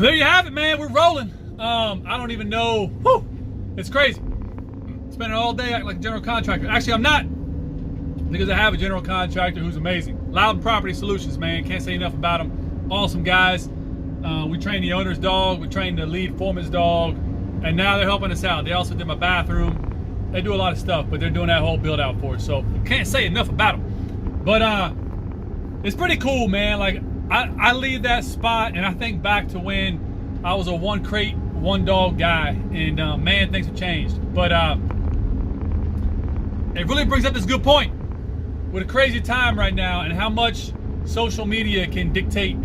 So there you have it, man. We're rolling. I don't even know. Whew, it's crazy. Spending all day acting like a general contractor. Actually, I'm not, because I have a general contractor who's amazing. Loudon Property Solutions, man. Can't say enough about them. Awesome guys. We trained the owner's dog. We trained the lead foreman's dog. And now they're helping us out. They also did my bathroom. They do a lot of stuff, but they're doing that whole build out for us. So can't say enough about them. But it's pretty cool, man. Like I leave that spot and I think back to when I was a one crate, one dog guy, and man, things have changed. But it really brings up this good point with a crazy time right now and how much social media can dictate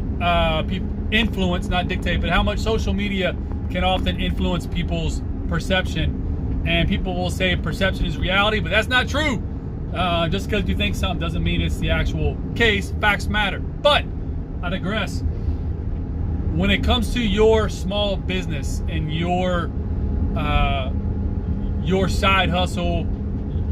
people, influence, not dictate, but how much social media can often influence people's perception. And people will say perception is reality, but that's not true. Just because you think something doesn't mean it's the actual case. Facts matter. But I digress. When it comes to your small business and your side hustle,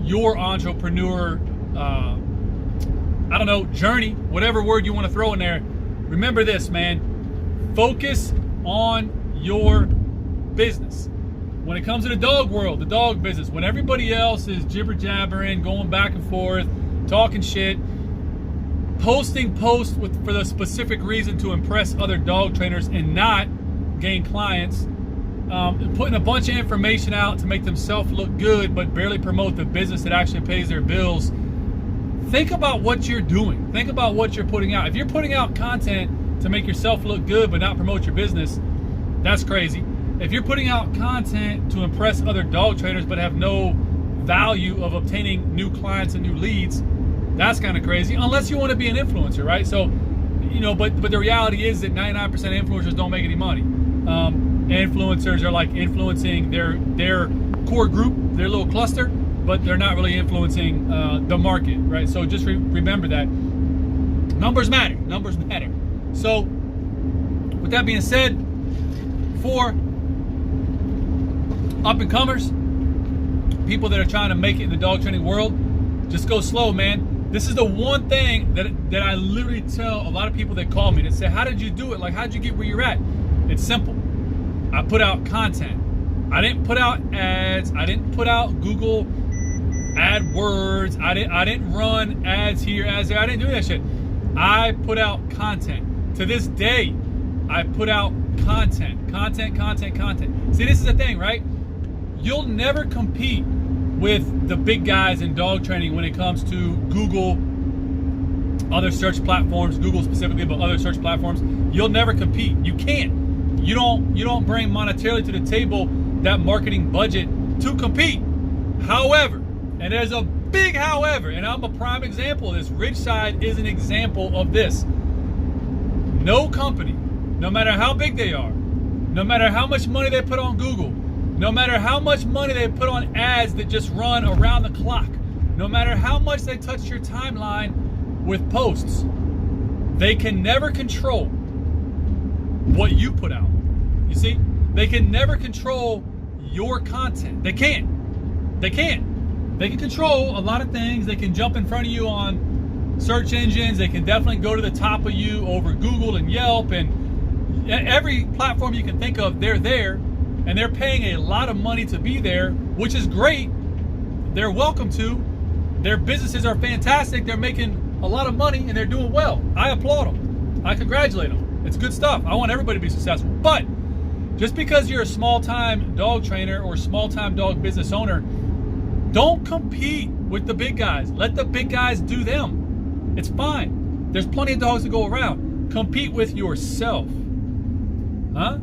your entrepreneur, I don't know, journey, whatever word you want to throw in there, remember this, man. Focus on your business. When it comes to the dog world, the dog business, when everybody else is jibber jabbering, going back and forth, talking shit, posting posts for the specific reason to impress other dog trainers and not gain clients, putting a bunch of information out to make themselves look good but barely promote the business that actually pays their bills. Think about what you're doing. Think about what you're putting out. If you're putting out content to make yourself look good but not promote your business, that's crazy. If you're putting out content to impress other dog trainers but have no value of obtaining new clients and new leads, that's kind of crazy, unless you want to be an influencer, right? So, you know, but the reality is that 99% of influencers don't make any money. Influencers are like influencing their core group, their little cluster, but they're not really influencing the market, right? So just remember that. Numbers matter. Numbers matter. So with that being said, for up-and-comers, people that are trying to make it in the dog training world, just go slow, man. This is the one thing that I literally tell a lot of people that call me that say, how did you do it? Like, how did you get where you're at? It's simple. I put out content. I didn't put out ads. I didn't put out Google AdWords. I didn't run ads here, ads there. I didn't do that shit. I put out content. To this day, I put out content. See, this is the thing, right? You'll never compete with the big guys in dog training when it comes to Google, other search platforms, Google specifically, but other search platforms. You'll never compete. You can't. You don't bring monetarily to the table that marketing budget to compete. However, and there's a big however, and I'm a prime example of this. Ridgeside is an example of this. No company, no matter how big they are, no matter how much money they put on Google, no matter how much money they put on ads that just run around the clock, no matter how much they touch your timeline with posts, they can never control what you put out. You see? They can never control your content. They can't. They can control a lot of things. They can jump in front of you on search engines. They can definitely go to the top of you over Google and Yelp and every platform you can think of. They're there, and they're paying a lot of money to be there, which is great. They're welcome to. Their businesses are fantastic. They're making a lot of money and they're doing well. I applaud them. I congratulate them. It's good stuff. I want everybody to be successful. But just because you're a small-time dog trainer or small-time dog business owner, don't compete with the big guys. Let the big guys do them. It's fine. There's plenty of dogs to go around. Compete with yourself. Huh?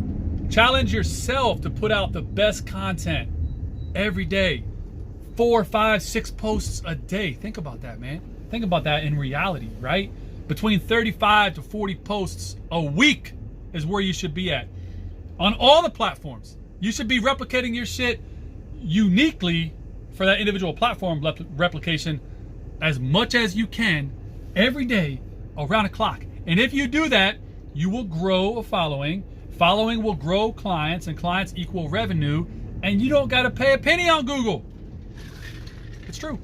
Challenge yourself to put out the best content every day. 4, 5, 6 posts a day. Think about that, man. Think about that in reality, right? Between 35 to 40 posts a week is where you should be at. On all the platforms. You should be replicating your shit uniquely for that individual platform replication as much as you can every day around the clock. And if you do that, you will grow a following. Following will grow clients, and clients equal revenue, and you don't got to pay a penny on Google. It's true.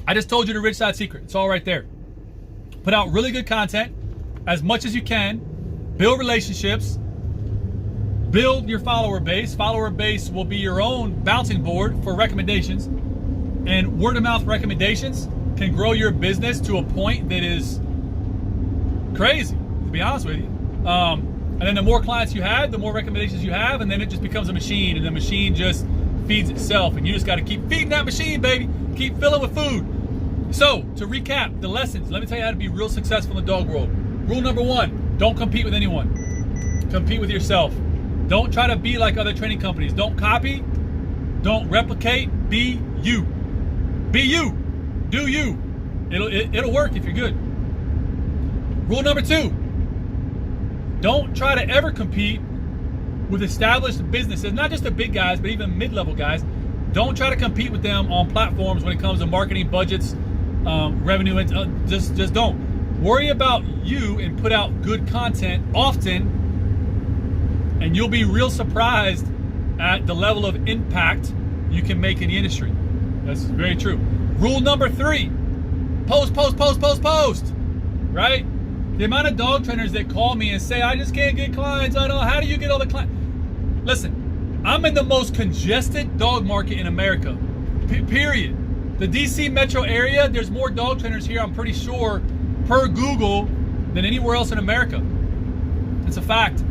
I just told you the Ridgeside secret. It's all right there. Put out really good content as much as you can. build relationships, build your follower base. Follower base will be your own bouncing board for recommendations, and word of mouth recommendations can grow your business to a point that is crazy, to be honest with you. And then the more clients you have, the more recommendations you have, and then it just becomes a machine, and the machine just feeds itself, and you just got to keep feeding that machine, baby. Keep filling with food. So, to recap the lessons, let me tell you how to be real successful in the dog world. Rule number 1, don't compete with anyone. Compete with yourself. Don't try to be like other training companies. Don't copy. Don't replicate. Be you. Be you. Do you. It'll work if you're good. Rule number 2, don't try to ever compete with established businesses, not just the big guys, but even mid-level guys. Don't try to compete with them on platforms when it comes to marketing budgets, revenue. Just don't. Worry about you and put out good content often, and you'll be real surprised at the level of impact you can make in the industry. That's very true. Rule number 3, post, right? The amount of dog trainers that call me and say, I just can't get clients. I don't know. How do you get all the clients? Listen, I'm in the most congested dog market in America, period. The DC metro area, there's more dog trainers here, I'm pretty sure, per Google than anywhere else in America. It's a fact.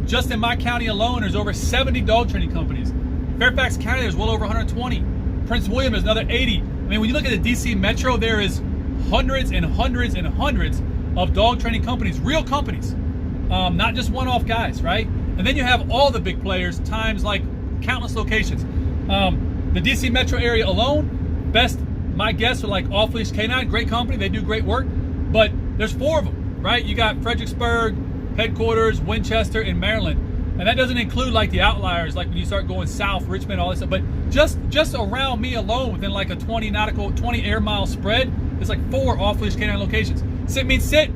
Just in my county alone, there's over 70 dog training companies. Fairfax County, there's well over 120. Prince William is another 80. I mean, when you look at the DC metro, there is hundreds and hundreds and hundreds of dog training companies, real companies, not just one-off guys, right? And then you have all the big players, times like countless locations. The DC metro area alone, best, my guess, are like Off Leash Canine, great company, they do great work, but there's 4 of them, right? You got Fredericksburg, headquarters, Winchester, and Maryland. And that doesn't include like the outliers, like when you start going south, Richmond, all this stuff. But just around me alone, within like a 20 air mile spread, there's like 4 Off Leash Canine locations. Sit means sit.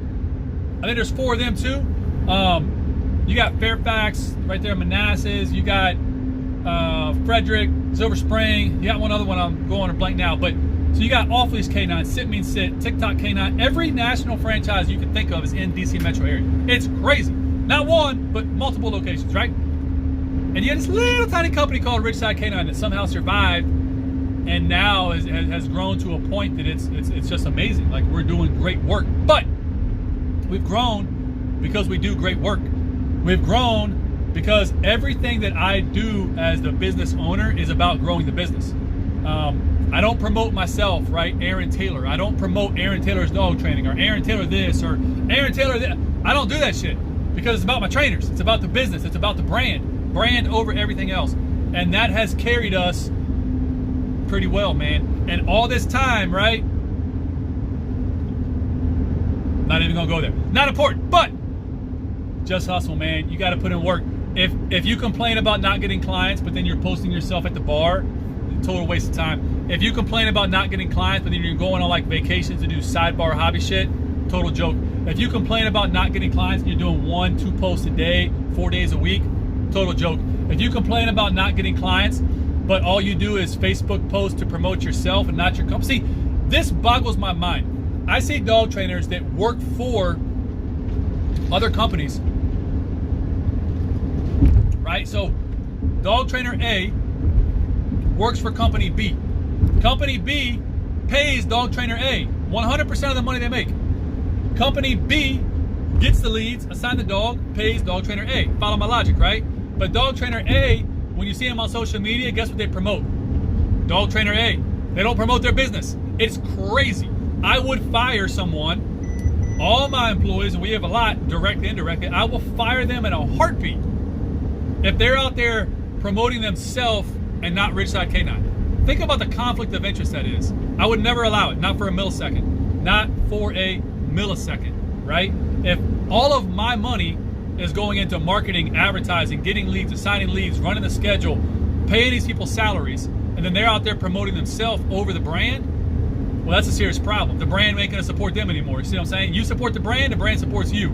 I think there's 4 of them too. You got Fairfax right there, Manassas. You got Frederick, Silver Spring. You got one other one, I'm going to blank now. But so you got Off Leash Canine, Sit means sit, TikTok Canine. Every national franchise you can think of is in DC metro area. It's crazy. Not one, but multiple locations, right? And you had this little tiny company called Ridgeside Canine that somehow survived, and now has grown to a point that it's just amazing. Like, we're doing great work, but we've grown because we do great work. We've grown because everything that I do as the business owner is about growing the business. I don't promote myself, right? Aaron Taylor. I don't promote Aaron Taylor's dog training, or Aaron Taylor this, or Aaron Taylor that. I don't do that shit, because it's about my trainers. It's about the business. It's about the brand over everything else. And that has carried us pretty well, man. And all this time, right? Not even gonna go there. Not important, but just hustle, man. You gotta put in work. If you complain about not getting clients, but then you're posting yourself at the bar, total waste of time. If you complain about not getting clients, but then you're going on like vacations to do sidebar hobby shit, total joke. If you complain about not getting clients and you're doing 1-2 posts a day, 4 days a week, total joke. If you complain about not getting clients, but all you do is Facebook posts to promote yourself and not your company. See, this boggles my mind. I see dog trainers that work for other companies, right? So dog trainer A works for company B. Company B pays dog trainer A 100% of the money they make. Company B gets the leads, assign the dog, pays dog trainer A. Follow my logic, right? But dog trainer A, when you see them on social media, guess what they promote? Dog trainer A. They don't promote their business. It's crazy. I would fire someone, all my employees, and we have a lot, direct and indirect, I will fire them in a heartbeat if they're out there promoting themselves and not Ridgeside Canine. Think about the conflict of interest that is. I would never allow it, not for a millisecond. Not for a millisecond, right? If all of my money is going into marketing, advertising, getting leads, assigning leads, running the schedule, paying these people salaries, and then they're out there promoting themselves over the brand, well, that's a serious problem. The brand ain't gonna support them anymore. You see what I'm saying? You support the brand supports you.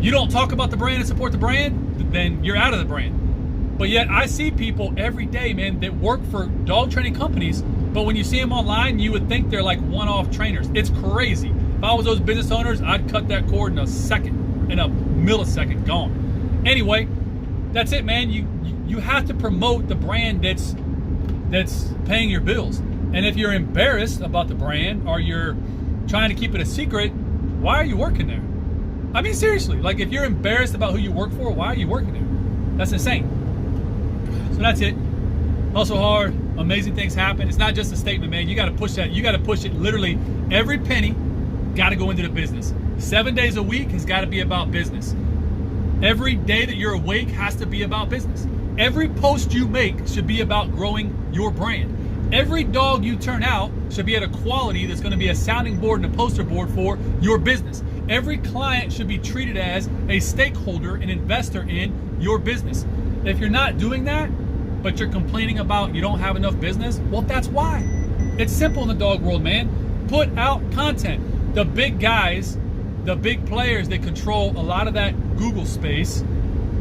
You don't talk about the brand and support the brand, then you're out of the brand. But yet I see people every day, man, that work for dog training companies, but when you see them online, you would think they're like one-off trainers. It's crazy. If I was those business owners, I'd cut that cord in a second, in a millisecond, gone. Anyway, that's it, man. You have to promote the brand that's paying your bills. And if you're embarrassed about the brand or you're trying to keep it a secret, why are you working there? I mean, seriously, like if you're embarrassed about who you work for, why are you working there? That's insane. So that's it. Hustle hard, amazing things happen. It's not just a statement, man. You got to push that. You got to push it. Literally, every penny got to go into the business. 7 days a week has got to be about business. Every day that you're awake has to be about business. Every post you make should be about growing your brand. Every dog you turn out should be at a quality that's going to be a sounding board and a poster board for your business. Every client should be treated as a stakeholder, an investor in your business. If you're not doing that, but you're complaining about you don't have enough business, well, that's why. It's simple in the dog world, man. Put out content. The big guys, the big players that control a lot of that Google space,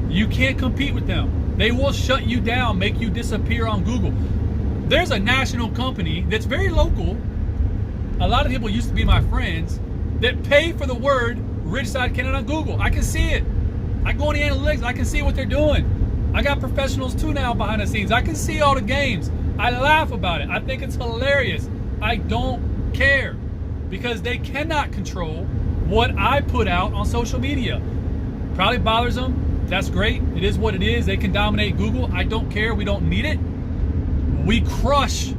you can't compete with them. They will shut you down, make you disappear on Google. There's a national company that's very local. A lot of people used to be my friends that pay for the word Ridgeside Canine on Google. I can see it. I go in the analytics. I can see what they're doing. I got professionals too now behind the scenes. I can see all the games. I laugh about it. I think it's hilarious. I don't care because they cannot control what I put out on social media. Probably bothers them. That's great. It is what it is. They can dominate Google. I don't care. We don't need it. We crush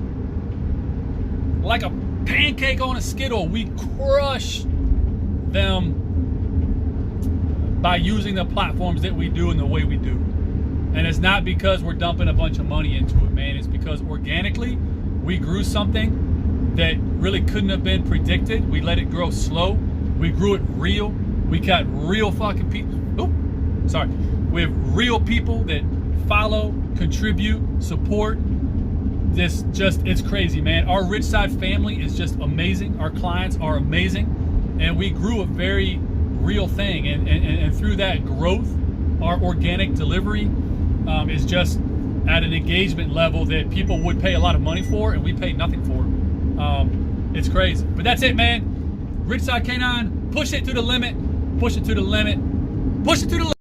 like a pancake on a Skittle. We crush them by using the platforms that we do and the way we do. And it's not because we're dumping a bunch of money into it, man. It's because organically we grew something that really couldn't have been predicted. We let it grow slow. We grew it real. We got real fucking people. We have real people that follow, contribute, support. It's crazy, man. Our Ridgeside family is just amazing. Our clients are amazing. And we grew a very real thing. And through that growth, our organic delivery is just at an engagement level that people would pay a lot of money for, and we pay nothing for. It's crazy. But that's it, man. Ridgeside Canine, push it to the limit. Push it to the limit. Push it to the limit.